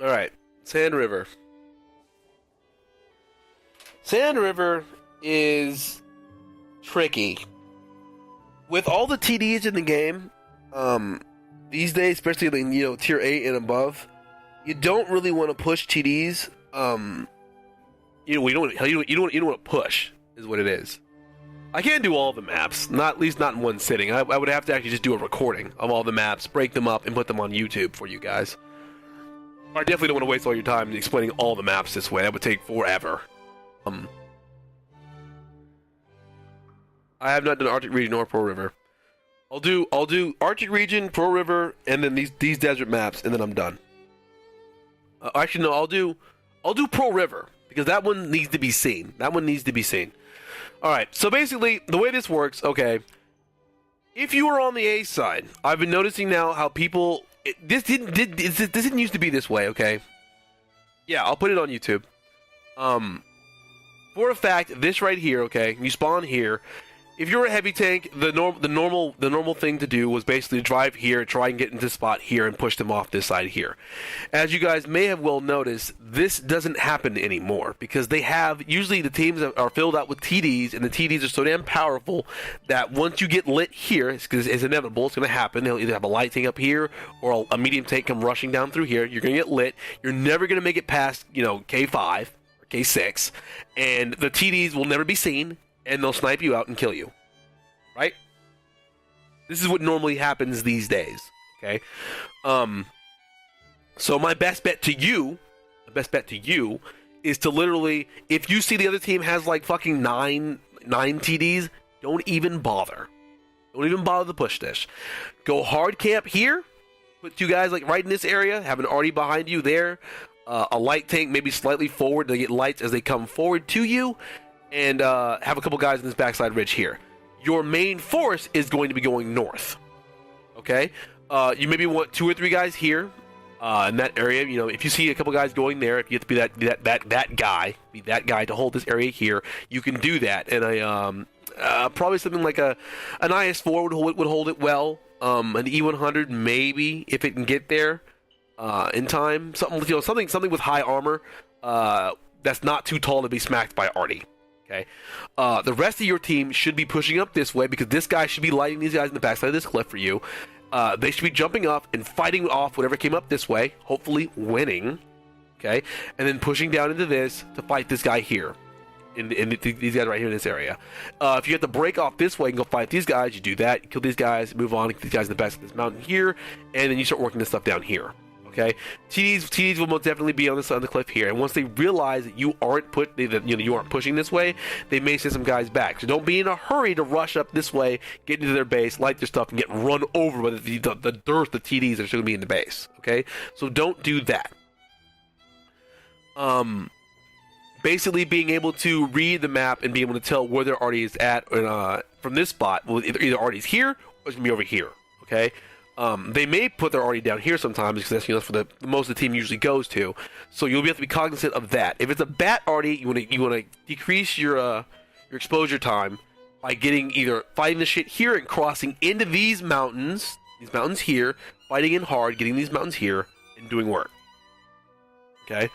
All right, Sand River. Sand River is tricky. With all the TDs in the game, these days, especially in, tier 8 and above, you don't really want to push TDs. You don't want to push, is what it is. I can't do all the maps, at least not in one sitting. I would have to actually just do a recording of all the maps, break them up, and put them on YouTube for you guys. I definitely don't want to waste all your time explaining all the maps this way. That would take forever. I have not done Arctic Region or Pearl River. I'll do Arctic Region, Pearl River, and then these desert maps, and then I'm done. Actually, no, I'll do Pearl River because that one needs to be seen. All right. So basically, the way this works, okay. If you are on the A side, I've been noticing now how people. This didn't used to be this way, okay? Yeah, I'll put it on YouTube. For a fact, this right here, okay, you spawn here. If you're a heavy tank, the normal thing to do was basically drive here, try and get into this spot here, and push them off this side here. As you guys may have well noticed, this doesn't happen anymore because usually the teams are filled out with TDs, and the TDs are so damn powerful that once you get lit here, it's inevitable, it's going to happen. They'll either have a light tank up here or a medium tank come rushing down through here. You're going to get lit. You're never going to make it past, K5 or K6, and the TDs will never be seen. And they'll snipe you out and kill you. Right? This is what normally happens these days. Okay? So my best bet to you is to literally, if you see the other team has like fucking nine TDs, don't even bother. Don't even bother to push this. Go hard camp here. Put two guys like right in this area. Have an arty behind you there. A light tank maybe slightly forward to get lights as they come forward to you. And have a couple guys in this backside ridge here. Your main force is going to be going north. Okay? You maybe want 2 or 3 guys here in that area. If you see a couple guys going there, if you have to be that guy to hold this area here, you can do that. And probably something like an IS-4 would hold it well. An E-100 maybe if it can get there in time. Something with high armor that's not too tall to be smacked by arty. Okay. The rest of your team should be pushing up this way because this guy should be lighting these guys in the backside of this cliff for you. They should be jumping up and fighting off whatever came up this way, hopefully winning. Okay. And then pushing down into this to fight this guy here. These guys right here in this area. If you have to break off this way and go fight these guys, you do that. You kill these guys, move on, get these guys in the back of this mountain here, and then you start working this stuff down here. Okay, TDs will most definitely be on the side of the cliff here, and once they realize that you aren't you aren't pushing this way, they may send some guys back. So don't be in a hurry to rush up this way, get into their base, light their stuff, and get run over by the dearth of TDs that are going to be in the base. Okay, so don't do that. Basically, being able to read the map and being able to tell where their arty is at from this spot, well, either arty's here or it's going to be over here. Okay. They may put their arty down here sometimes because that's for the most of the team usually goes to. So you'll have to be cognizant of that. If it's a bat arty, you want to decrease your exposure time by getting either fighting the shit here and crossing into these mountains here, fighting in hard, getting these mountains here, and doing work. Okay.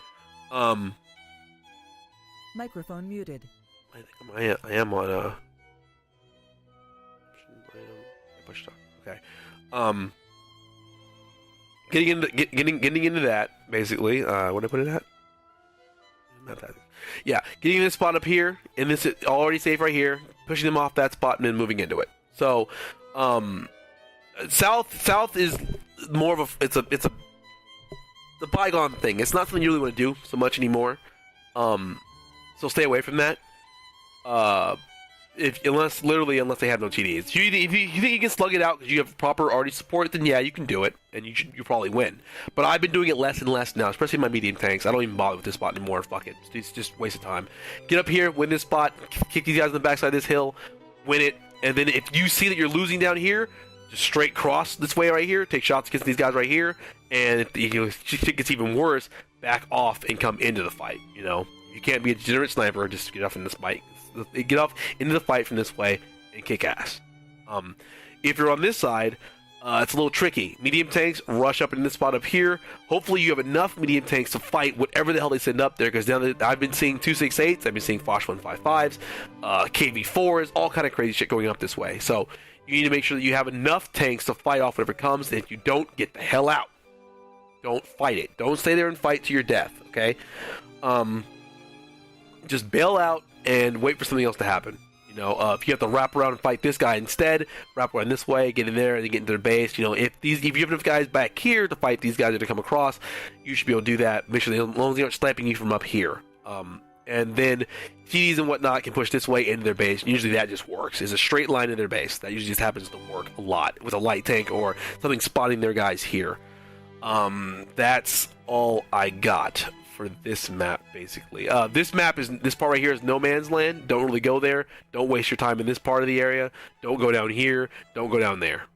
Microphone muted. I am on I pushed up. Okay. Getting into that basically. What did I put it at? Not that. Yeah, getting this spot up here, and this is already safe right here. Pushing them off that spot and then moving into it. So, south is more of a the bygone thing. It's not something you really want to do so much anymore. So stay away from that. Unless they have no TDs. If you think you can slug it out because you have proper arty support, then yeah, you can do it, and you probably win. But I've been doing it less and less now, especially in my medium tanks. I don't even bother with this spot anymore. Fuck it. It's just a waste of time. Get up here, win this spot, kick these guys on the backside of this hill, win it, and then if you see that you're losing down here, just straight cross this way right here, take shots against these guys right here, and if it gets even worse, back off and come into the fight. You can't be a degenerate sniper. Just get off in this fight. Get off into the fight from this way and kick ass. If you're on this side, It's a little tricky. Medium tanks rush up in this spot up here. Hopefully you have enough medium tanks to fight whatever the hell they send up there, because now I've been seeing 268s, I've been seeing Foch 155s, KV4s, all kind of crazy shit going up this way. So you need to make sure that you have enough tanks to fight off whatever comes, and if you don't, get the hell out. Don't fight it. Don't stay there and fight to your death, okay? Just bail out and wait for something else to happen. If you have to wrap around and fight this guy instead, wrap around this way, get in there, and get into their base. If you have enough guys back here to fight these guys that are come across, you should be able to do that. Make sure as long as they aren't sniping you from up here. And then TDs and whatnot can push this way into their base. And usually that just works. It's a straight line to their base. That usually just happens to work a lot with a light tank or something spotting their guys here. That's all I got for this map, basically. This part right here is no man's land. Don't really go there. Don't waste your time in this part of the area. Don't go down here. Don't go down there.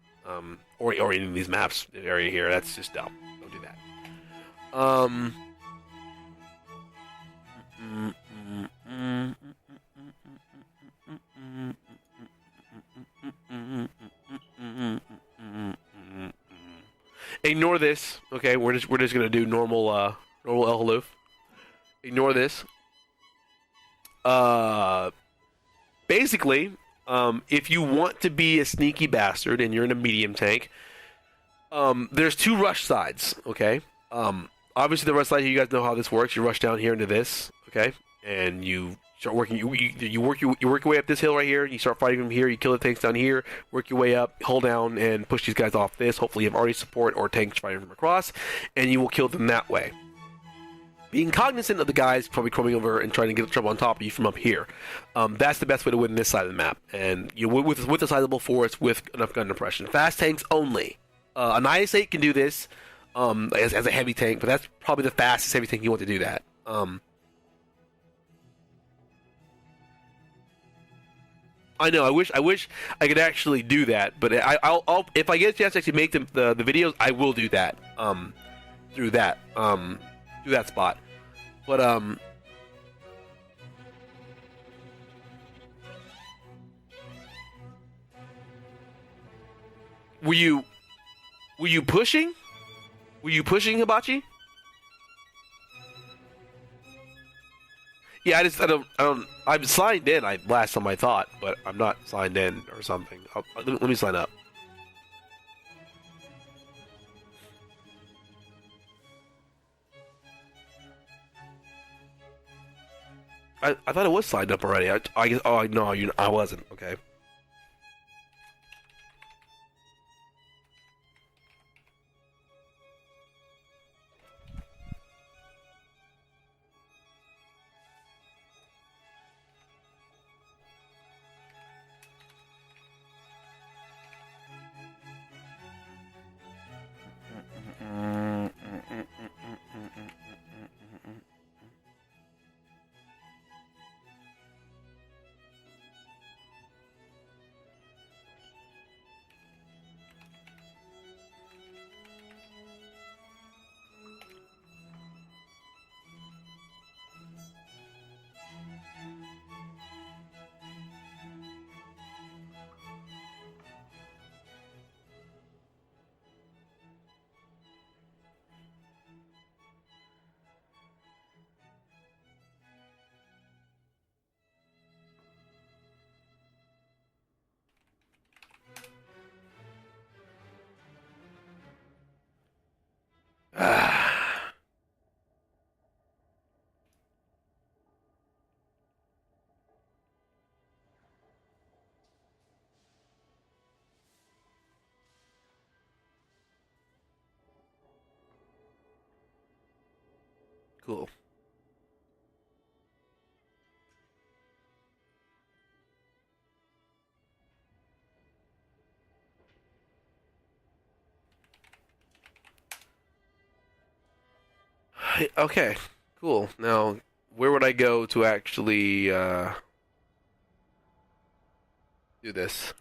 Or any of these maps area here. That's just dumb. Don't do that. Ignore this. Okay, we're just gonna do normal El Haloof. Ignore this. Basically, if you want to be a sneaky bastard and you're in a medium tank, there's two rush sides. Okay. Obviously the rush side, you guys know how this works. You rush down here into this. Okay, and you start working. You work your way up this hill right here. You start fighting from here. You kill the tanks down here. Work your way up, hold down, and push these guys off this. Hopefully, you have already support or tanks fighting from across, and you will kill them that way. Being cognizant of the guys probably coming over and trying to get trouble on top of you from up here. That's the best way to win this side of the map. And with a sizable force with enough gun depression. Fast tanks only. An IS-8 can do this as a heavy tank, but that's probably the fastest heavy tank you want to do that. I know. I wish I could actually do that, but I'll if I get a chance to actually make the videos, I will do that. Through that spot, but were you pushing? Were you pushing, Hibachi? Yeah, I don't. I'm signed in. Last time I thought, but I'm not signed in or something. Let me sign up. I thought it was signed up already. I guess. Oh no, I wasn't. Okay. Cool. Okay, cool. Now, where would I go to actually do this?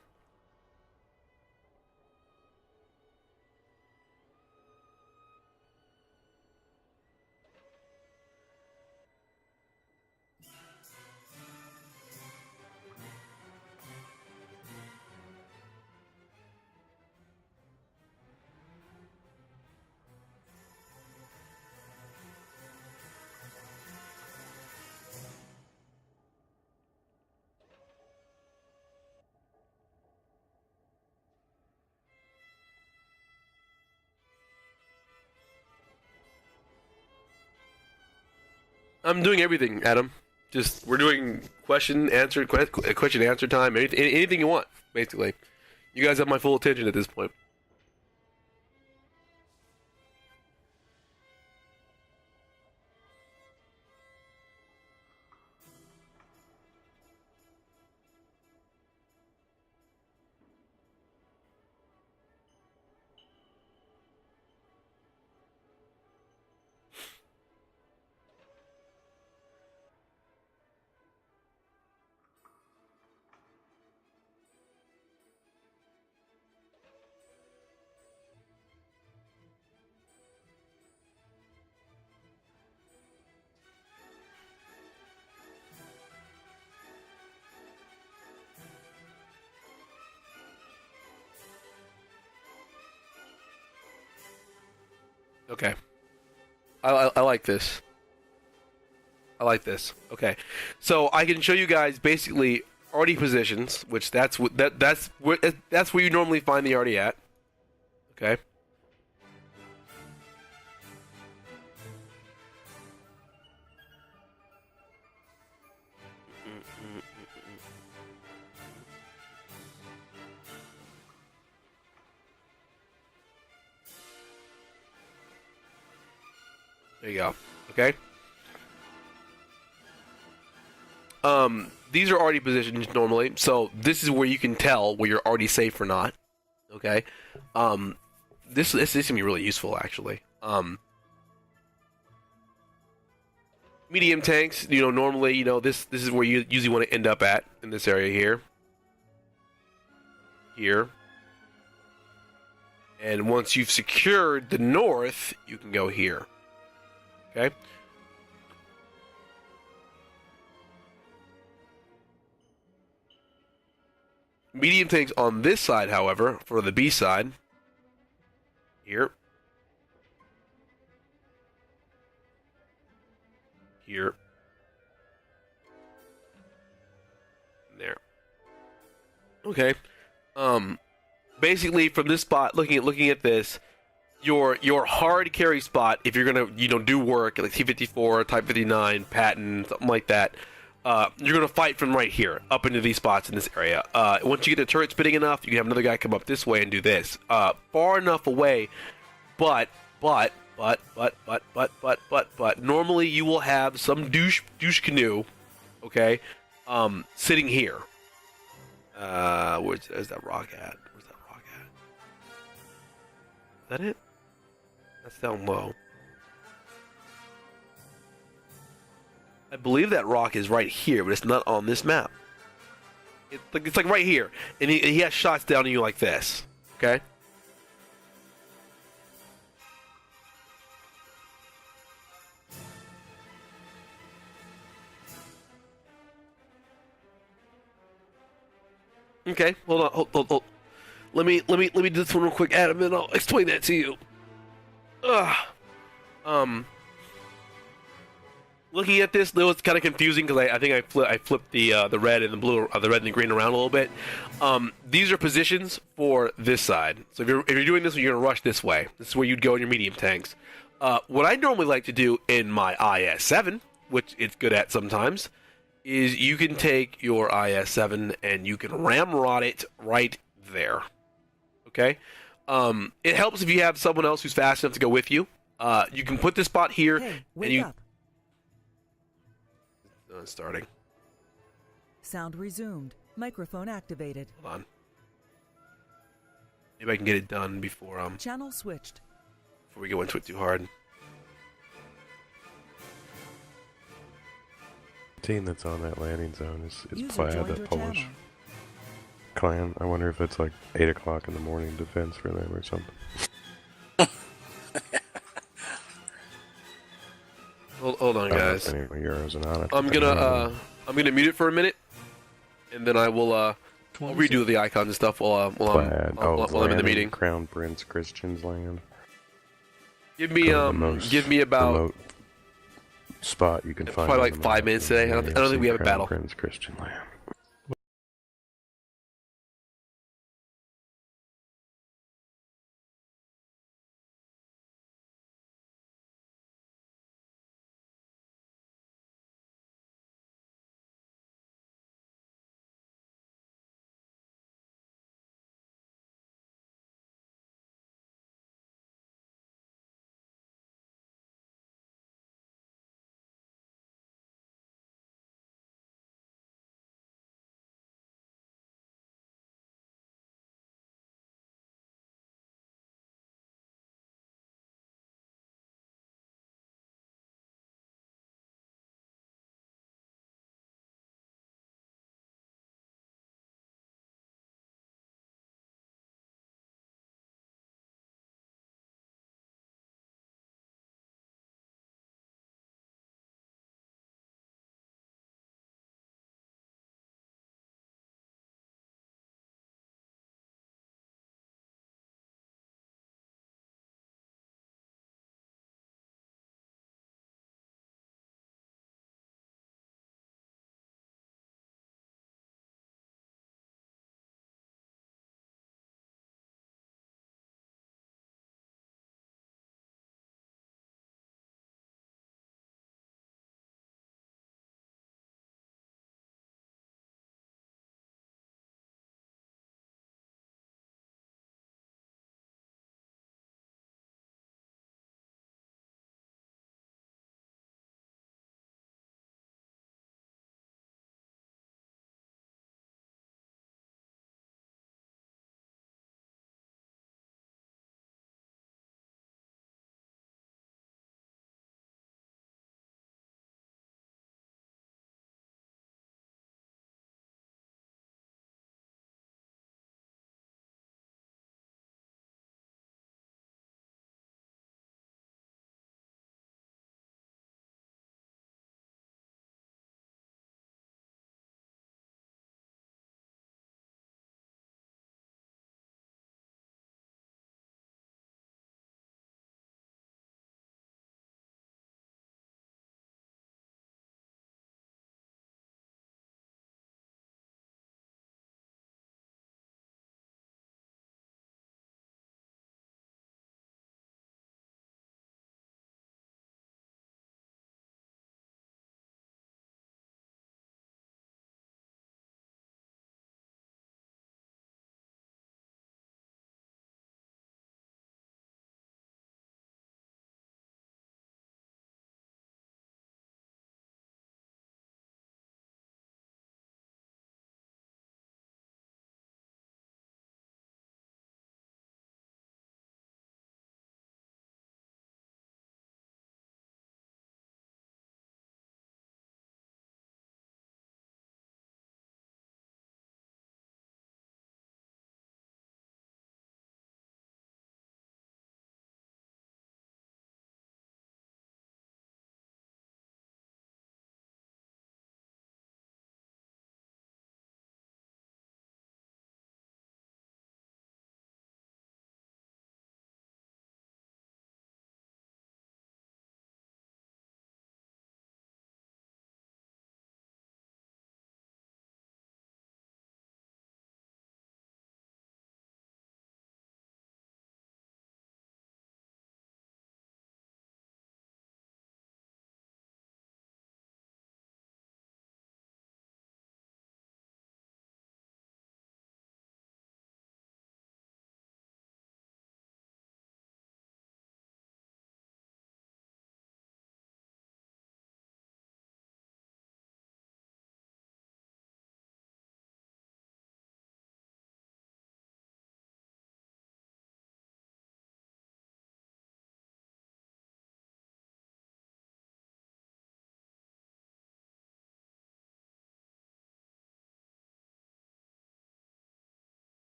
I'm doing everything, Adam. Just we're doing question answer time. Anything you want, basically. You guys have my full attention at this point. Okay. I like this. I like this. Okay, so I can show you guys basically arty positions, which that's where you normally find the arty at. Okay. There you go. Okay. These are already positions normally, so this is where you can tell where you're already safe or not. Okay. This can be really useful actually. Medium tanks, normally, this is where you usually want to end up at in this area here. Here. And once you've secured the north, you can go here. Okay. Medium tanks on this side, however, for the B side. Here. Here. There. Okay. Basically from this spot, looking at this, your hard carry spot, if you're gonna do work like T-54, Type 59, Patton, something like that, you're gonna fight from right here up into these spots in this area. Once you get the turret spinning enough, you can have another guy come up this way and do this. Far enough away, but normally you will have some douche canoe, okay, sitting here. Where's that rock at? Where's that rock at? Is that it? That's down low. I believe that rock is right here, but it's not on this map. It's like right here, and he has shots down on you like this. Okay. Okay. Hold on. Hold. Let me do this one real quick, Adam, and I'll explain that to you. Looking at this, though, it's kind of confusing because I think I flipped the red and the blue, the red and the green around a little bit. These are positions for this side. So if you're doing this, you're gonna rush this way. This is where you'd go in your medium tanks. What I normally like to do in my IS-7, which it's good at sometimes, is you can take your IS-7 and you can ramrod it right there. Okay. It helps if you have someone else who's fast enough to go with you. You can put this spot here, Hey, wake and you. up. Starting. Sound resumed. Microphone activated. Hold on. Maybe I can get it done before Channel switched. we go into it too hard. Team that's on that landing zone is User Plaid, joined that your Polish channel. clan. I wonder if it's like 8 o'clock in the morning defense for them or something. Hold on, guys. I don't know if any euros or not. I'm gonna mute it for a minute, and then I will I'll redo the icons and stuff while Plaid. I'm in the landing, meeting. Crown Prince Christian's land. Give me The most give me about remote spot you can find. probably on like the 5 map minutes is today. I don't think we have a Crown battle. Prince Christian land.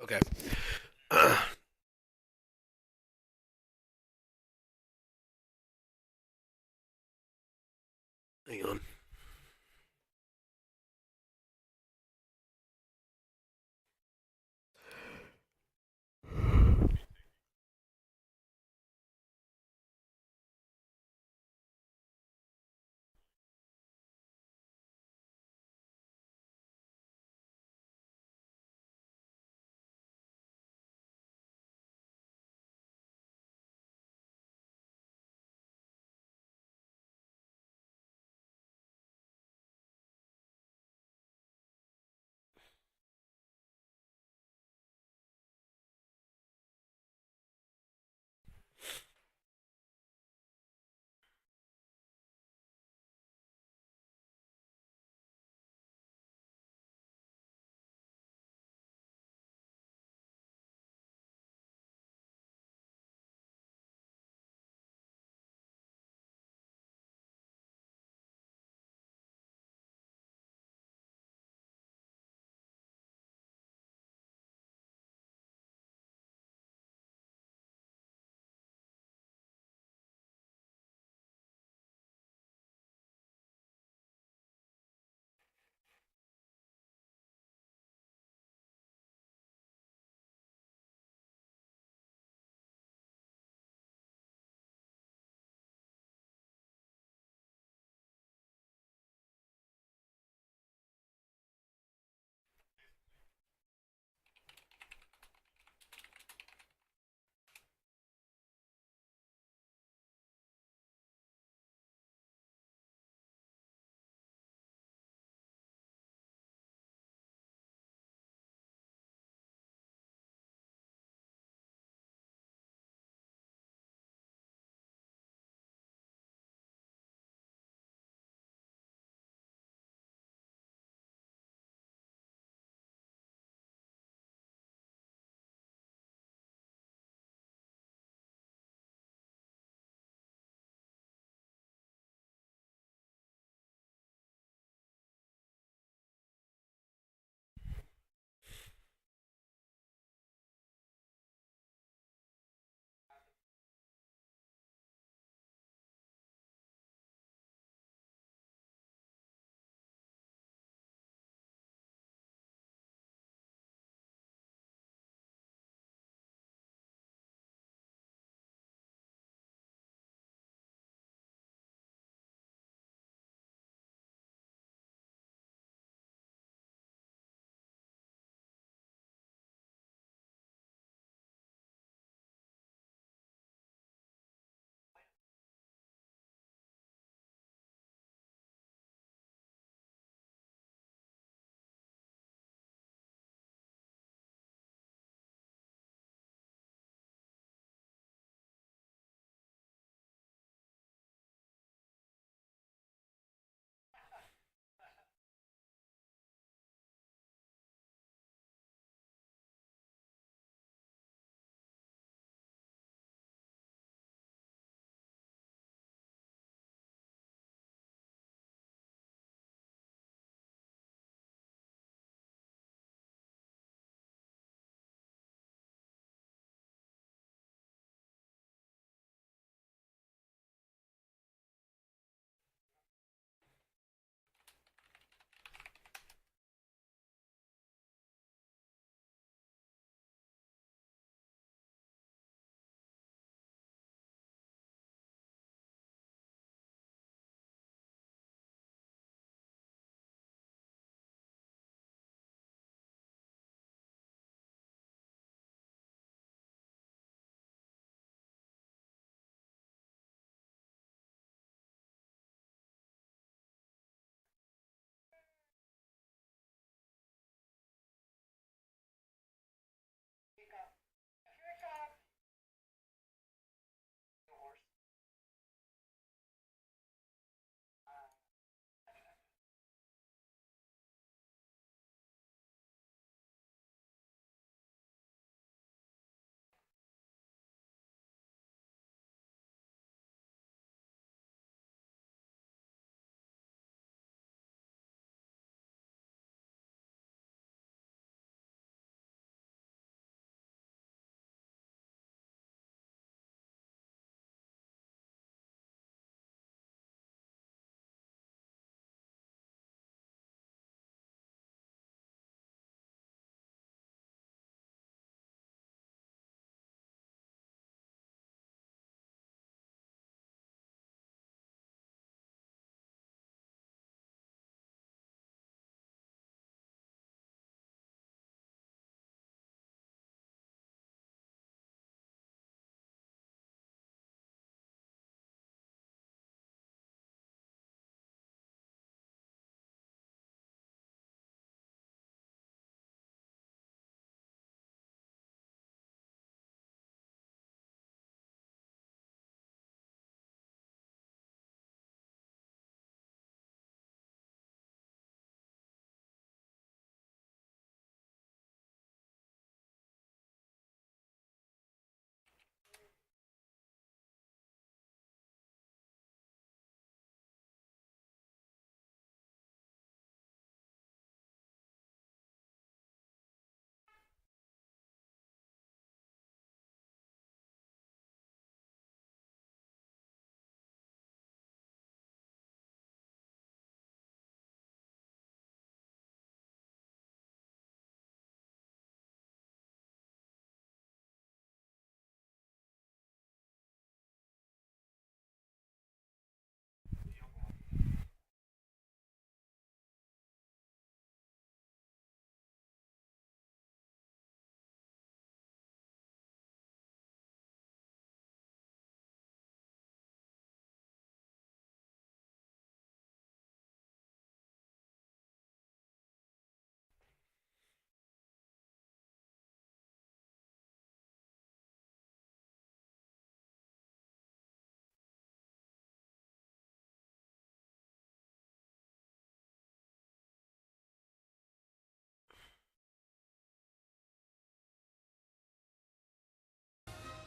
Okay. Hang on.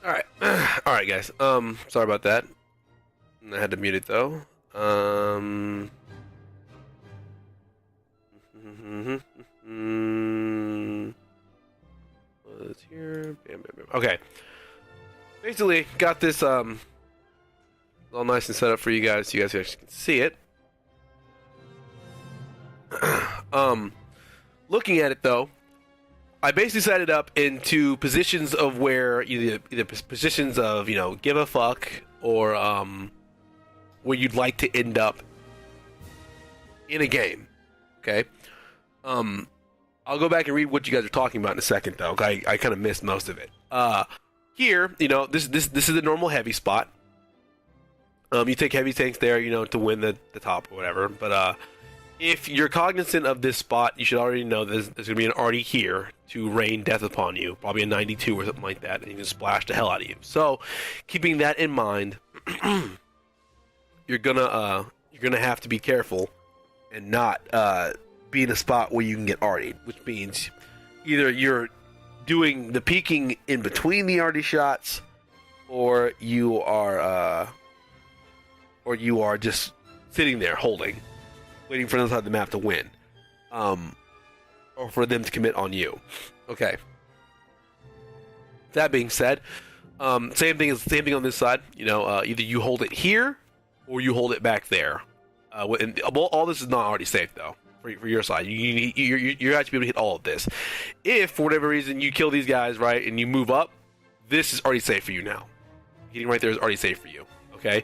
All right, all right, guys. Sorry about that. I had to mute it though. What's here? Bam, bam, bam. Okay. Basically, got this all nice and set up for you guys, so you guys actually can see it. Looking at it though, I basically set it up into positions of where either positions of give a fuck or where you'd like to end up in a game. Okay. I'll go back and read what you guys are talking about in a second though. I kind of missed most of it. Here, this is a normal heavy spot. You take heavy tanks there, to win the top or whatever. But if you're cognizant of this spot, you should already know there's going to be an arty here to rain death upon you, probably a 92 or something like that, and you can splash the hell out of you. So, keeping that in mind, you're gonna have to be careful and not be in a spot where you can get artied, which means either you're doing the peeking in between the arty shots, or you are just sitting there holding, waiting for the other side of the map to win, or for them to commit on you. Okay. That being said, same thing on this side. Either you hold it here or you hold it back there. And all this is not already safe though. For your side, you're actually able to hit all of this. If for whatever reason you kill these guys, right, and you move up, this is already safe for you now. Hitting right there is already safe for you. Okay.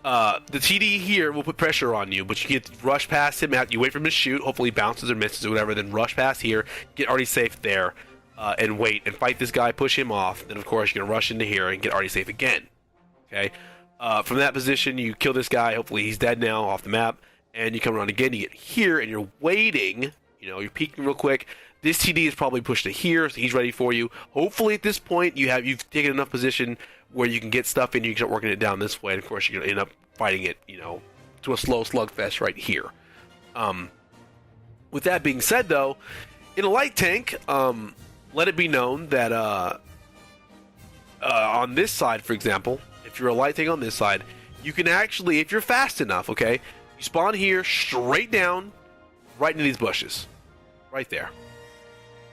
The TD here will put pressure on you, but you get to rush past him. You wait for him to shoot. Hopefully, he bounces or misses or whatever. Then rush past here, get already safe there, and wait and fight this guy. Push him off. Then of course you're gonna rush into here and get already safe again. Okay. From that position, you kill this guy. Hopefully, he's dead now off the map. And you come around again, you get here, and you're waiting. You're peeking real quick. This TD is probably pushed to here, so he's ready for you. Hopefully, at this point, you've taken enough position where you can get stuff in. You can start working it down this way, and of course, you're gonna end up fighting it, to a slow slugfest right here. With that being said, though, in a light tank, let it be known that on this side, for example, if you're a light tank on this side, you can actually, if you're fast enough, okay. You spawn here, straight down, right into these bushes. Right there.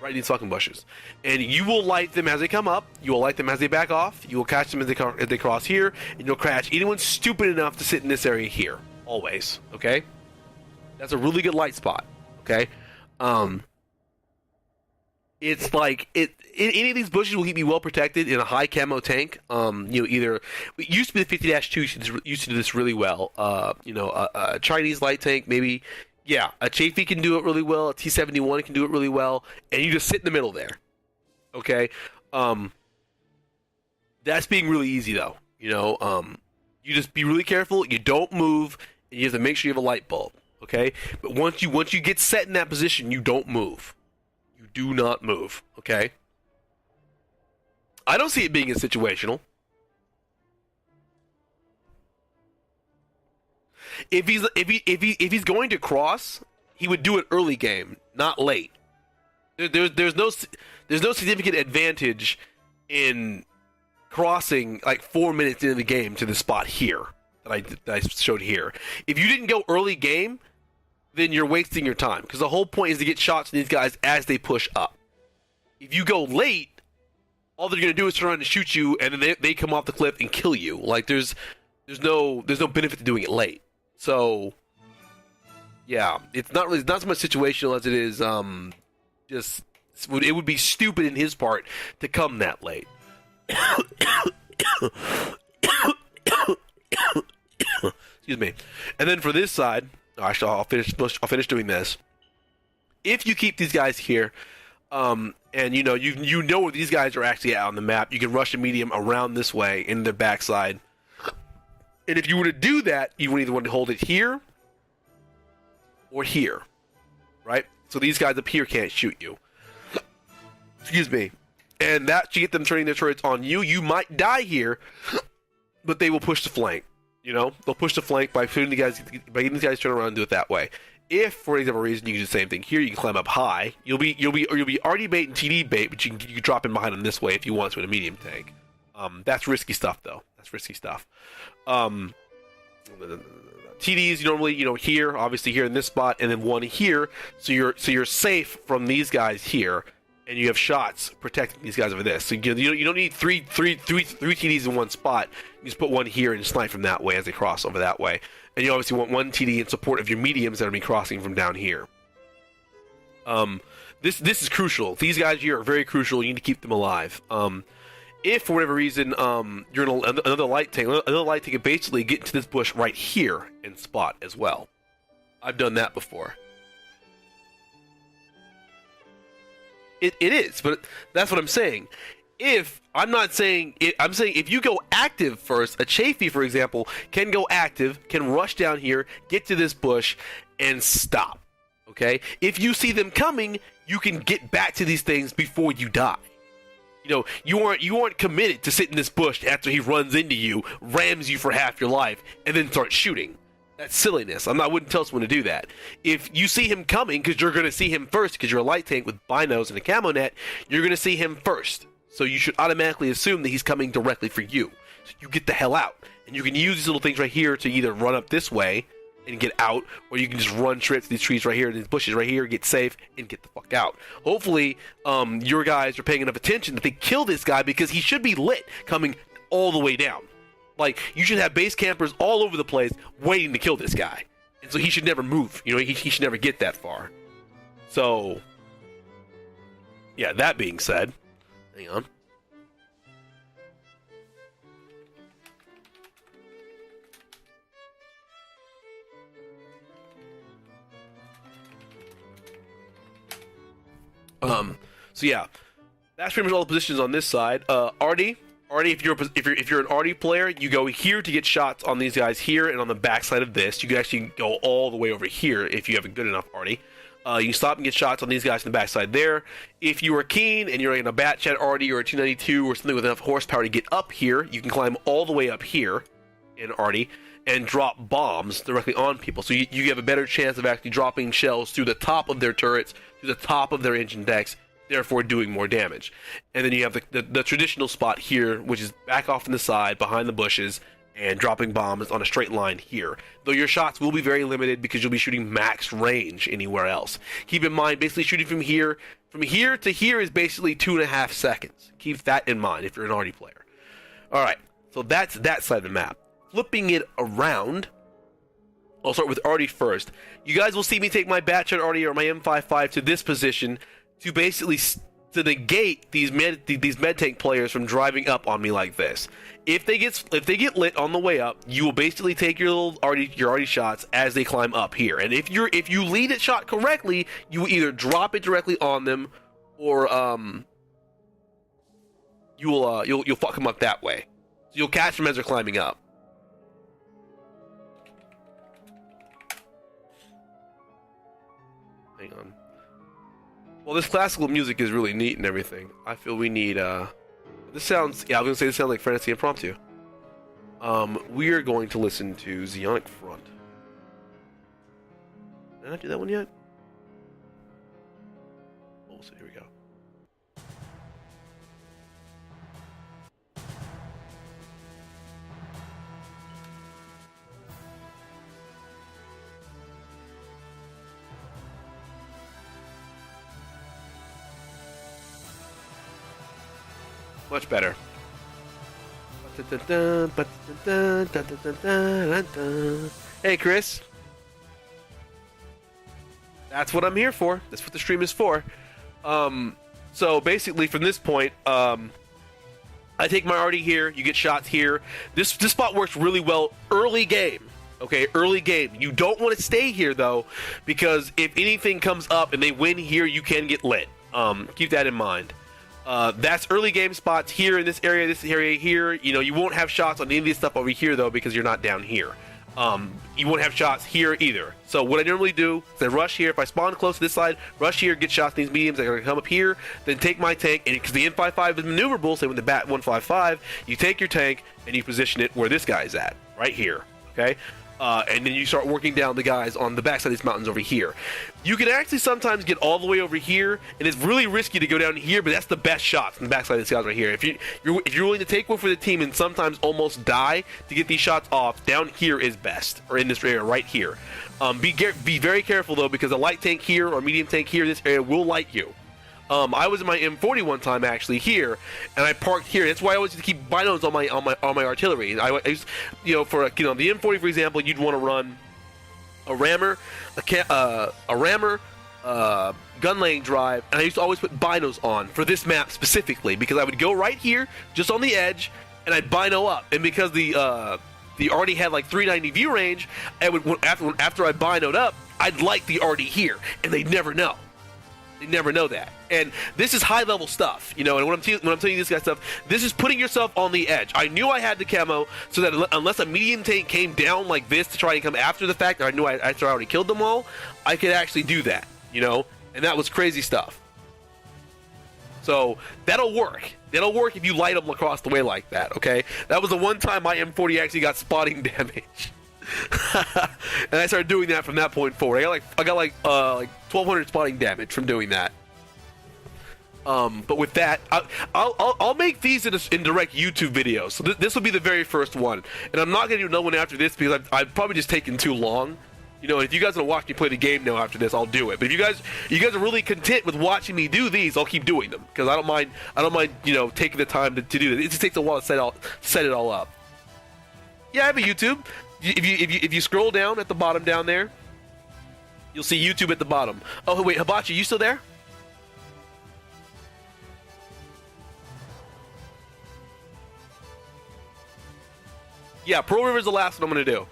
Right in these fucking bushes. And you will light them as they come up. You will light them as they back off. You will catch them as they cross here. And you'll catch anyone stupid enough to sit in this area here. Always. Okay? That's a really good light spot. Okay? It's like any of these bushes will keep you well protected in a high camo tank. Either it used to be the 50-2 used to do this really well. A Chinese light tank maybe. Yeah, a Chafee can do it really well. A T-71 can do it really well, and you just sit in the middle there. Okay, that's being really easy though. You just be really careful. You don't move, and you have to make sure you have a light bulb. Okay, but once you get set in that position, you don't move. Do not move, okay? I don't see it being as situational. If he's going to cross, he would do it early game, not late. There's no significant advantage in crossing like 4 minutes into the game to the spot here that I showed here. If you didn't go early game, then you're wasting your time, because the whole point is to get shots from these guys as they push up. If you go late, all they're going to do is turn around and shoot you, and then they come off the cliff and kill you. Like there's no benefit to doing it late. So yeah, it's not so much situational as it is just it would be stupid in his part to come that late. Excuse me. And then for this side. Actually, I'll finish doing this. If you keep these guys here, and you know where these guys are actually out on the map, you can rush a medium around this way in the backside. And if you were to do that, you would either want to hold it here or here, right? So these guys up here can't shoot you. Excuse me. And that should get them turning their turrets on you. You might die here, but they will push the flank. They'll push the flank by getting these guys to turn around and do it that way. If for any reason you can do the same thing here, you can climb up high. You'll be RD bait and TD bait, but you can drop in behind them this way if you want to in a medium tank. That's risky stuff, though. That's risky stuff. TDs normally, here, obviously here in this spot, and then one here, so you're safe from these guys here, and you have shots protecting these guys over this. So you don't need three TDs in one spot. You just put one here and snipe from that way as they cross over that way. And you obviously want one TD in support of your mediums that are going to be crossing from down here. This is crucial. These guys here are very crucial. You need to keep them alive. If for whatever reason you're in another light tank can basically get into this bush right here and spot as well. I've done that before. It is, but that's what I'm saying. I'm saying if you go active first, a Chafee, for example, can go active, can rush down here, get to this bush, and stop. Okay? If you see them coming, you can get back to these things before you die. You aren't committed to sit in this bush after he runs into you, rams you for half your life, and then start shooting. That's silliness. I wouldn't tell someone to do that. If you see him coming, because you're going to see him first, because you're a light tank with binos and a camo net, you're going to see him first. So you should automatically assume that he's coming directly for you. So you get the hell out. And you can use these little things right here to either run up this way and get out, or you can just run straight to these trees right here, these bushes right here, get safe, and get the fuck out. Hopefully, your guys are paying enough attention that they kill this guy, because he should be lit coming all the way down. Like, you should have base campers all over the place waiting to kill this guy. And so he should never move. He should never get that far. So, yeah, that being said, hang on. So yeah, that's pretty much all the positions on this side. Artie, if you're an Artie player, you go here to get shots on these guys here, and on the backside of this, you can actually go all the way over here if you have a good enough Artie. You can stop and get shots on these guys in the backside there. If you are keen and you're in a Batchat Artie or a 292 or something with enough horsepower to get up here, you can climb all the way up here in Artie and drop bombs directly on people. So you have a better chance of actually dropping shells through the top of their turrets, through the top of their engine decks, therefore doing more damage. And then you have the traditional spot here, which is back off in the side behind the bushes and dropping bombs on a straight line here. Though your shots will be very limited because you'll be shooting max range anywhere else. Keep in mind, basically shooting from here to here is basically 2.5 seconds. Keep that in mind if you're an Artie player. Alright, so that's that side of the map. Flipping it around, I'll start with Artie first. You guys will see me take my Batchat Artie or my M55 to this position to basically to negate these med tank players from driving up on me like this. If they get lit on the way up, you will basically take your Artie shots as they climb up here. And if you lead it shot correctly, you will either drop it directly on them, or you'll fuck them up that way. So you'll catch them as they're climbing up. Hang on. Well, this classical music is really neat and everything. I feel we need, this sounds like Fantasy Impromptu. We are going to listen to Zeonic Front. Did I not do that one yet? Oh, so here we go. Much better. Hey, Chris. That's what I'm here for. That's what the stream is for. So basically, from this point, I take my Artie here. You get shots here. This spot works really well early game. Okay, early game. You don't want to stay here though, because if anything comes up and they win here, you can get lit. Keep that in mind. That's early game spots here in this area here. You won't have shots on any of this stuff over here though, because you're not down here. You won't have shots here either. So what I normally do is I rush here. If I spawn close to this side, rush here, get shots on these mediums. They're going to come up here, then take my tank. And because the M55 is maneuverable, say with the Bat 155, you take your tank and you position it where this guy is at, right here. Okay. and then you start working down the guys on the backside of these mountains over here. You can actually sometimes get all the way over here, and it's really risky to go down here, but that's the best shots on the backside of these guys right here. If you're willing to take one for the team and sometimes almost die to get these shots off, down here is best, or in this area right here. Be very careful though, because a light tank here or medium tank here in this area will light you. I was in my M40 one time actually here, and I parked here. That's why I always used to keep binos on my artillery. I used, for the M40 for example, you'd want to run a rammer, gun laying drive, and I used to always put binos on for this map specifically because I would go right here, just on the edge, and I'd bino up, and because the arty had like 390 view range, I would after I binoed up, I'd light the arty here, and they'd never know. They never know that. And this is high level stuff, and when I'm telling you this guy stuff, this is putting yourself on the edge. I knew I had the camo so that unless a medium tank came down like this to try and come after the fact that I knew after I already killed them all, I could actually do that, and that was crazy stuff. So that'll work. That'll work if you light them across the way like that, okay? That was the one time my M40 actually got spotting damage. And I started doing that from that point forward. I got like 1,200 spotting damage from doing that. But with that, I'll make these in direct YouTube videos. So this will be the very first one, and I'm not gonna do another one after this because I've probably just taken too long. If you guys want to watch me play the game now after this, I'll do it. But if you guys are really content with watching me do these, I'll keep doing them because I don't mind. Taking the time to do this. It just takes a while to set it all up. Yeah, I have a YouTube. If you scroll down at the bottom down there, you'll see YouTube at the bottom. Oh wait, Hibachi, you still there? Yeah, Pearl River is the last one I'm gonna do.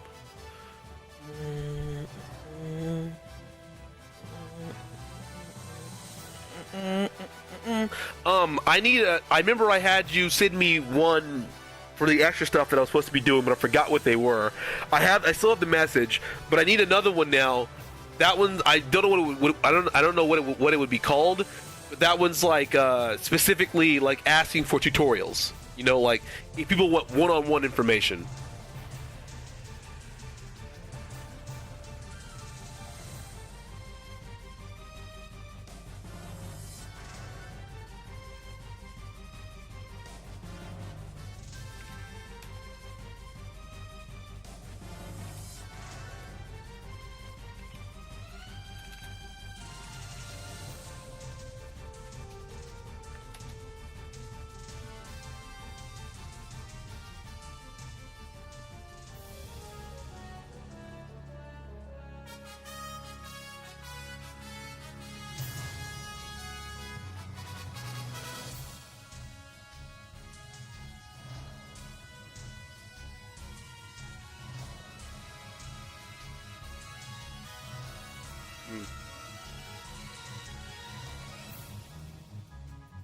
I remember I had you send me one for the extra stuff that I was supposed to be doing, but I forgot what they were. I still have the message, but I need another one now. That one I don't know I don't know what it would be called, but that one's like specifically like asking for tutorials. Like if people want one-on-one information.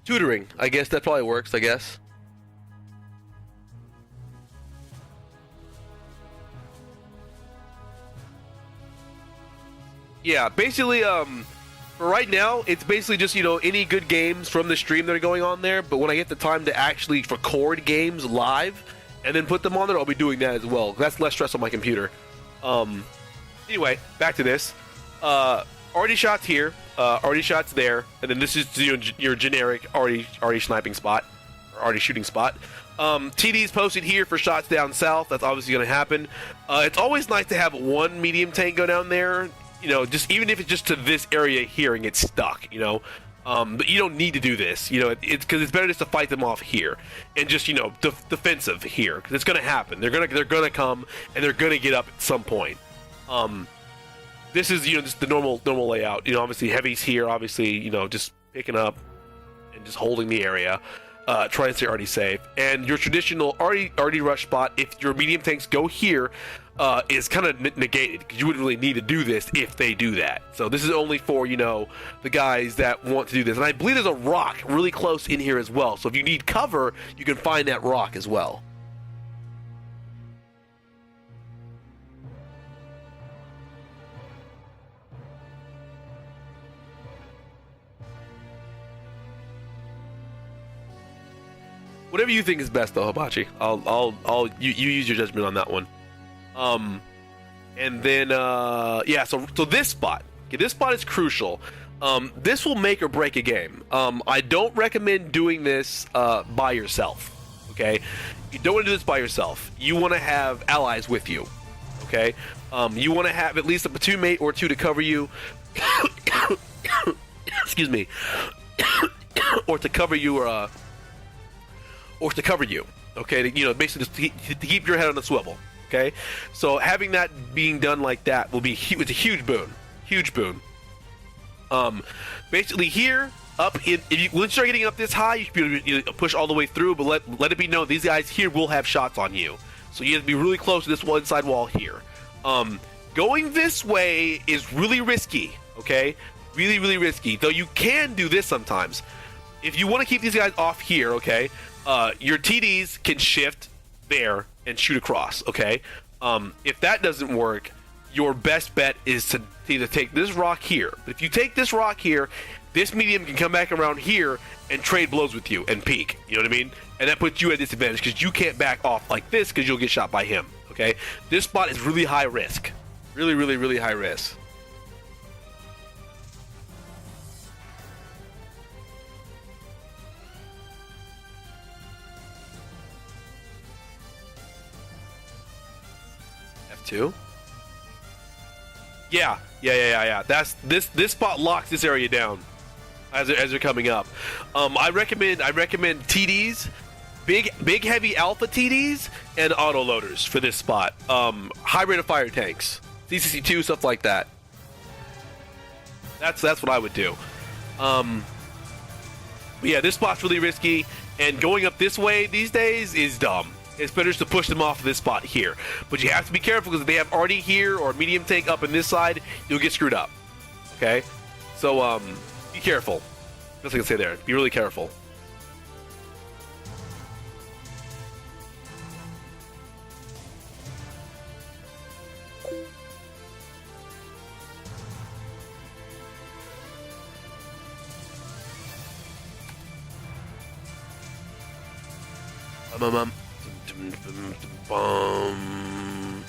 Tutoring, I guess that probably works, I guess. Yeah, basically, for right now, it's basically just, any good games from the stream that are going on there, but when I get the time to actually record games live and then put them on there, I'll be doing that as well. That's less stress on my computer. Anyway, back to this. Already shots here, already shots there, and then this is your generic already sniping spot, or already shooting spot. TD's posted here for shots down south. That's obviously going to happen. It's always nice to have one medium tank go down there. Just even if it's just to this area here and get stuck. But you don't need to do this. It's because it's better just to fight them off here and just defensive here because it's going to happen. They're gonna come and they're gonna get up at some point. This is just the normal layout. Obviously heavies here. Obviously just picking up and just holding the area. Trying to stay already safe. And your traditional already rush spot, if your medium tanks go here, is kind of negated because you wouldn't really need to do this if they do that. So this is only for the guys that want to do this. And I believe there's a rock really close in here as well. So if you need cover, you can find that rock as well. Whatever you think is best, though, Hibachi. You use your judgment on that one. And then, yeah, so this spot. Okay, this spot is crucial. This will make or break a game. I don't recommend doing this by yourself, okay? You don't want to do this by yourself. You want to have allies with you, okay? You want to have at least a platoon mate or two to cover you. Excuse me. or to cover you, okay? Basically to keep your head on the swivel, okay? So having that being done like that will be it's a huge boon. Basically here, once you start getting up this high, you should be able to push all the way through, but let it be known these guys here will have shots on you. So you have to be really close to this one side wall here. Going this way is really risky, okay? Really, really risky. Though you can do this sometimes. If you want to keep these guys off here, okay, your TDs can shift there and shoot across, okay? If that doesn't work, your best bet is to either take this rock here. But if you take this rock here, this medium can come back around here and trade blows with you and peek. You know what I mean? And that puts you at disadvantage because you can't back off like this because you'll get shot by him, okay? This spot is really high risk. Really, really, really high risk. F2. Yeah. That's this spot locks this area down as they're coming up. I recommend TDs, big heavy alpha TDs, and auto loaders for this spot. High rate of fire tanks, CCC2, stuff like that. That's what I would do. But yeah, this spot's really risky, and going up this way these days is dumb. It's better to push them off of this spot here. But you have to be careful because if they have arty here or medium tank up in this side, you'll get screwed up. Okay? So, be careful. That's what I can say there. Be really careful.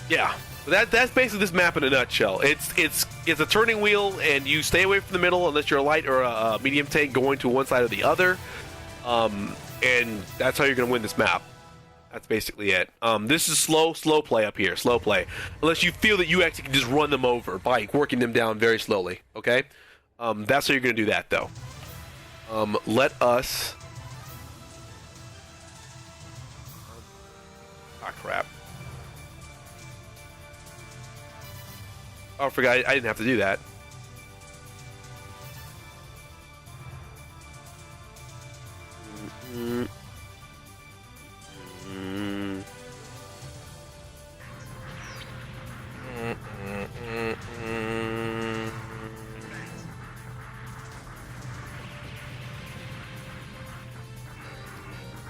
Yeah, that's basically this map in a nutshell. It's a turning wheel, and you stay away from the middle unless you're a light or a medium tank going to one side or the other. And that's how you're going to win this map. That's basically it. This is slow play up here. Slow play, unless you feel that you actually can just run them over by working them down very slowly. Okay, that's how you're going to do that though. Let us. Ah, crap. Oh, I forgot. I didn't have to do that.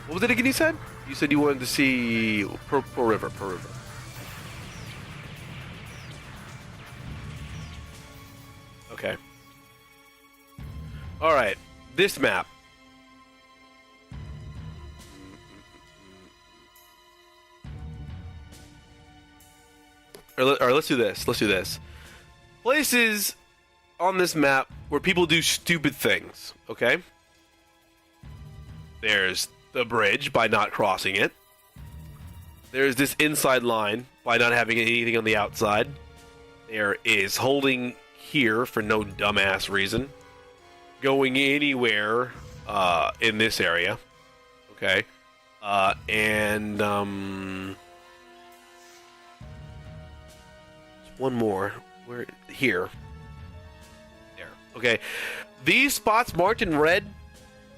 What was it again you said? You said you wanted to see per river. Okay. Alright. This map. Or let's do this. Let's do this. Places on this map where people do stupid things. Okay? There's the bridge by not crossing it. There's this inside line by not having anything on the outside. There is holding here for no dumbass reason. Going anywhere in this area. Okay. One more. Where here. There. Okay. These spots marked in red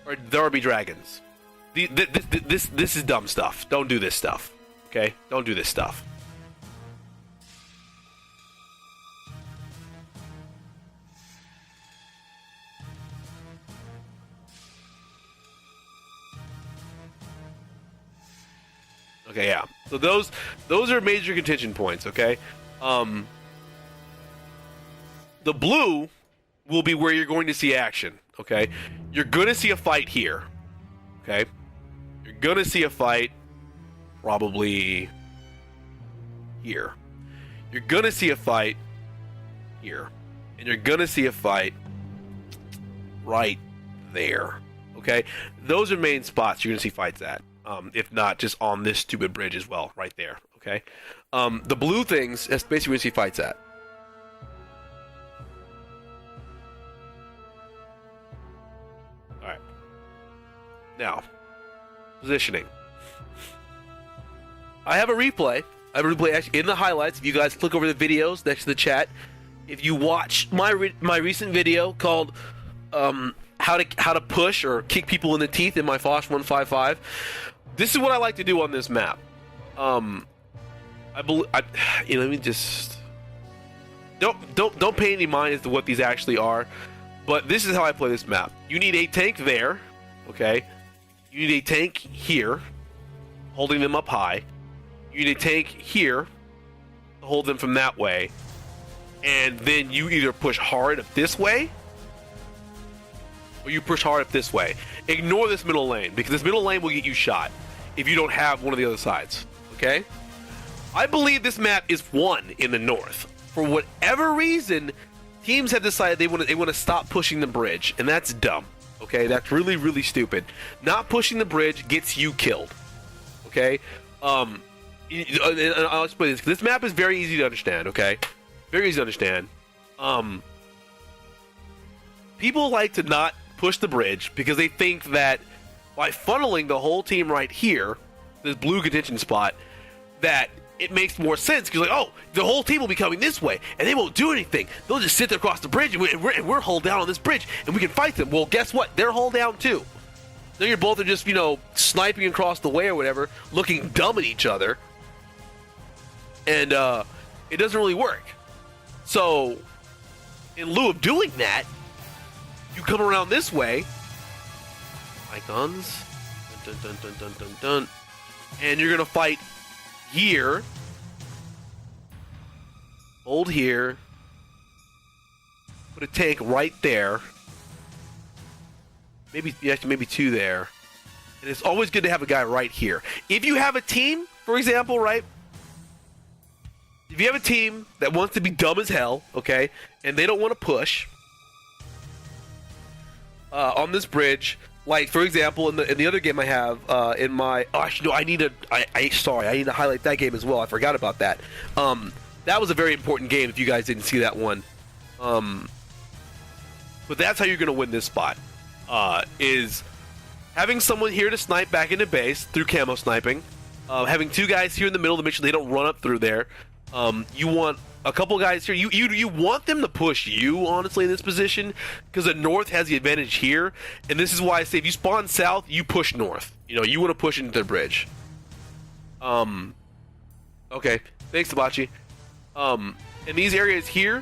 are Derby Dragons. This is dumb stuff. Don't do this stuff. Okay? Don't do this stuff. Okay, yeah. So those are major contention points, okay? The blue will be where you're going to see action, okay? You're going to see a fight here. Okay? You're going to see a fight probably here. you're gonna see a fight here, and you're gonna see a fight right there. Okay, those are main spots you're gonna see fights at. If not, just on this stupid bridge as well, right there. Okay, the blue things, that's basically where you see fights at. All right. Now, positioning. I have a replay. I have a replay actually in the highlights. If you guys click over the videos next to the chat, if you watch my recent video called how to push or kick people in the teeth in my Fosh 155, this is what I like to do on this map. Let me just don't pay any mind as to what these actually are, but this is how I play this map. You need a tank there, okay? You need a tank here, holding them up high. You need a tank here to hold them from that way, and then you either push hard up this way, or you push hard up this way. Ignore this middle lane, because this middle lane will get you shot if you don't have one of the other sides, okay? I believe this map is won in the north. For whatever reason, teams have decided they want to stop pushing the bridge, and that's dumb, okay? That's really, really stupid. Not pushing the bridge gets you killed, okay? I'll explain this. This map is very easy to understand, okay? Very easy to understand. People like to not push the bridge because they think that by funneling the whole team right here, this blue contention spot, that it makes more sense because, like, oh, the whole team will be coming this way and they won't do anything. They'll just sit there across the bridge and we're hull down on this bridge and we can fight them. Well, guess what? They're hull down too. Then you're both are just, sniping across the way or whatever, looking dumb at each other. And it doesn't really work. So, in lieu of doing that, you come around this way. Icons. Dun, dun, dun, dun, dun, dun. And you're going to fight here. Hold here. Put a tank right there. Maybe two there. And it's always good to have a guy right here. If you have a team, for example, right? If you have a team that wants to be dumb as hell, okay, and they don't want to push on this bridge, like for example, in the other game I have in my, I need to highlight that game as well. I forgot about that. That was a very important game. If you guys didn't see that one, but that's how you're gonna win this spot. Is having someone here to snipe back into base through camo sniping, having two guys here in the middle to make sure they don't run up through there. You want a couple guys here. You want them to push you, honestly, in this position, because the north has the advantage here. And this is why I say if you spawn south, you push north. You want to push into the bridge. Okay. Thanks, Hibachi. In these areas here,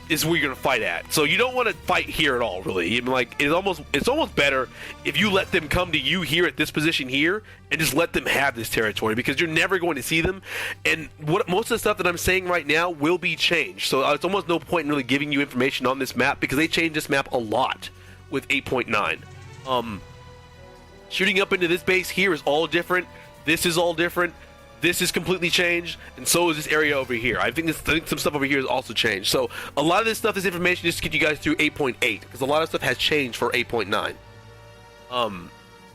is where you're gonna fight at. So you don't want to fight here at all, really. It's almost better if you let them come to you here at this position here and just let them have this territory, because you're never going to see them. And most of the stuff that I'm saying right now will be changed. So it's almost no point in really giving you information on this map, because they changed this map a lot with 8.9. Shooting up into this base here is all different. This is all different. This is completely changed, and so is this area over here. I think some stuff over here is also changed. So a lot of this stuff is information just to get you guys through 8.8, because a lot of stuff has changed for 8.9.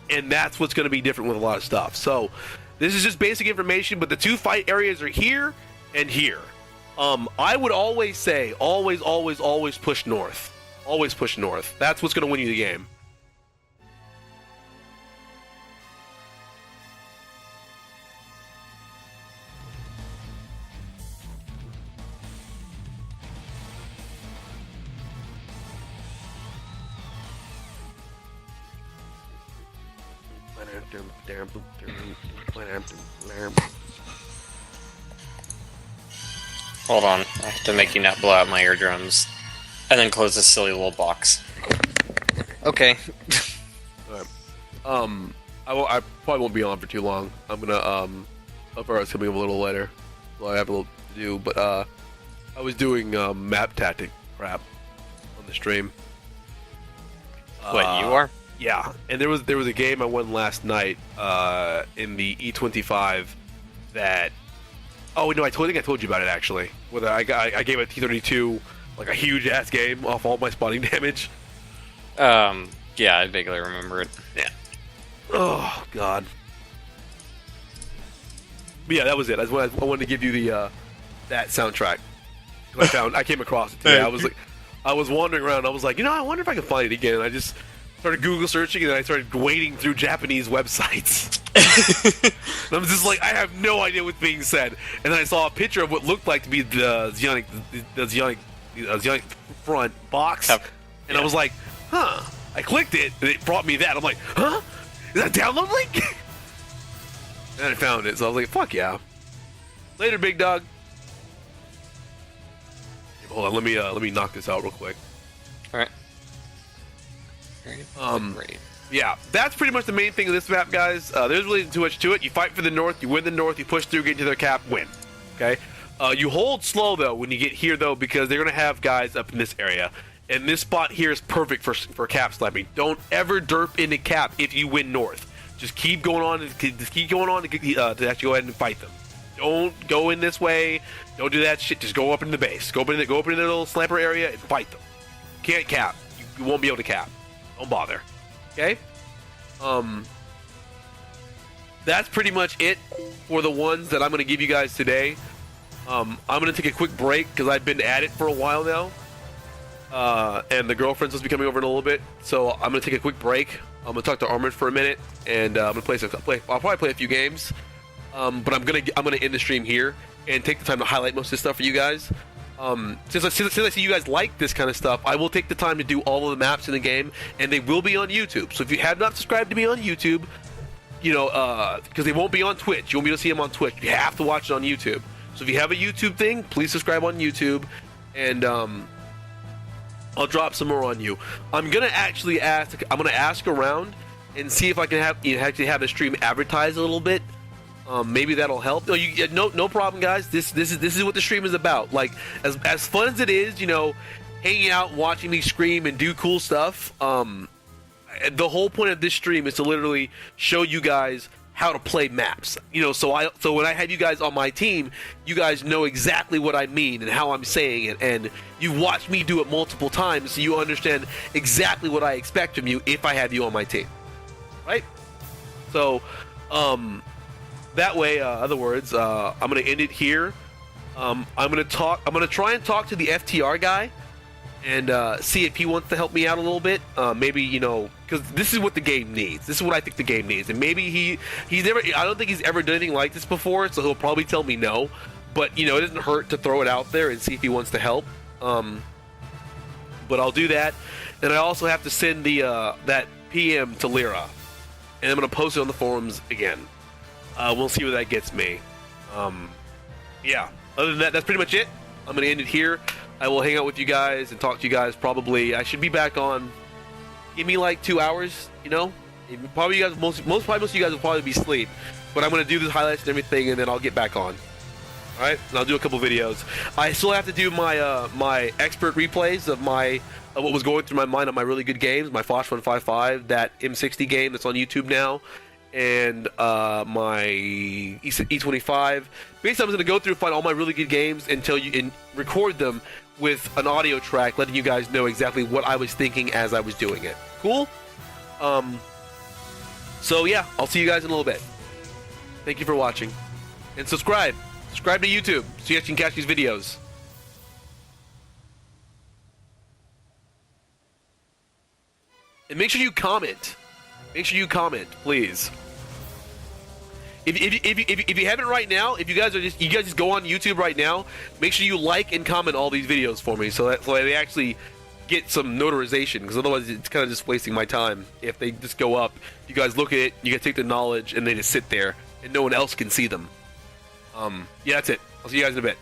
And that's what's going to be different with a lot of stuff. So this is just basic information, but the two fight areas are here and here. I would always say, always push north. Always push north. That's what's going to win you the game. Hold on, I have to make you not blow out my eardrums. And then close this silly little box. Okay. I probably won't be on for too long. I'm gonna it's coming up a little later. Well, I have a little to do, but I was doing map tactic crap on the stream. What, you are? Yeah, and there was a game I won last night in the E25 that Oh no, I think I told you about it actually. Whether I gave a T-32 like a huge ass game off all my spawning damage. Yeah, I vaguely remember it. Yeah. Oh god. But yeah, that was it. I wanted to give you the that soundtrack. I came across it today. I was wandering around. I was like, I wonder if I can find it again. And I just started Google searching, and then I started wading through Japanese websites. And I was just like, I have no idea what's being said. And then I saw a picture of what looked like to be the Xionic front box, and I was like, huh. I clicked it, and it brought me that. I'm like, huh? Is that a download link? And I found it, so I was like, fuck yeah. Later, big dog. Hold on, let me knock this out real quick. Alright. Great. Yeah, that's pretty much the main thing of this map, guys. There's really too much to it. You fight for the north, you win the north, you push through, get into their cap, win. Okay? You hold slow, though, when you get here, though, because they're going to have guys up in this area. And this spot here is perfect for cap slapping. Don't ever derp into cap if you win north. Just keep going on to actually go ahead and fight them. Don't go in this way. Don't do that shit. Just go up into the base. Go up into the little slamper area and fight them. Can't cap. You won't be able to cap. Don't bother. Okay? That's pretty much it for the ones that I'm going to give you guys today. I'm going to take a quick break because I've been at it for a while now. And the girlfriend's supposed to be coming over in a little bit, so I'm gonna take a quick break. I'm gonna talk to Armored for a minute, and I'm gonna I'll probably play a few games, but I'm gonna end the stream here and take the time to highlight most of this stuff for you guys. Since I see you guys like this kind of stuff, I will take the time to do all of the maps in the game, and they will be on YouTube. So if you have not subscribed to me on YouTube, because they won't be on Twitch, you won't be able to see them on Twitch. You have to watch it on YouTube. So if you have a YouTube thing, please subscribe on YouTube, and I'll drop some more on you. I'm gonna ask around and see if I can actually have the stream advertised a little bit. Maybe that'll help. No problem, guys. This is what the stream is about. Like as fun as it is, hanging out, watching me scream and do cool stuff. The whole point of this stream is to literally show you guys how to play maps. So when I have you guys on my team, you guys know exactly what I mean and how I'm saying it, and you watch me do it multiple times, so you understand exactly what I expect from you if I have you on my team, right? So, that way, other words, I'm gonna end it here. I'm gonna try and talk to the FTR guy and see if he wants to help me out a little bit. Maybe, because this is what the game needs. This is what I think the game needs. And maybe I don't think he's ever done anything like this before, so he'll probably tell me no. But, it doesn't hurt to throw it out there and see if he wants to help. But I'll do that. And I also have to send that PM to Lyra. And I'm going to post it on the forums again. We'll see where that gets me. Yeah. Other than that, that's pretty much it. I'm going to end it here. I will hang out with you guys and talk to you guys probably. I should be back on. Give me like 2 hours, Probably you guys, most of you guys will probably be asleep. But I'm going to do the highlights and everything, and then I'll get back on. Alright? And I'll do a couple videos. I still have to do my my expert replays of what was going through my mind on my really good games. My Foch 155, that M60 game that's on YouTube now. And my E25. Basically, I'm going to go through and find all my really good games and record them with an audio track, letting you guys know exactly what I was thinking as I was doing it. Cool? So yeah, I'll see you guys in a little bit. Thank you for watching. And subscribe. Subscribe to YouTube so you guys can catch these videos. And make sure you comment. Make sure you comment, please. If you haven't right now, if you guys just go on YouTube right now, make sure you like and comment all these videos for me so that they actually get some notarization, because otherwise it's kind of just wasting my time if they just go up. You guys look at it, you guys take the knowledge, and they just sit there, and no one else can see them. Yeah, that's it. I'll see you guys in a bit.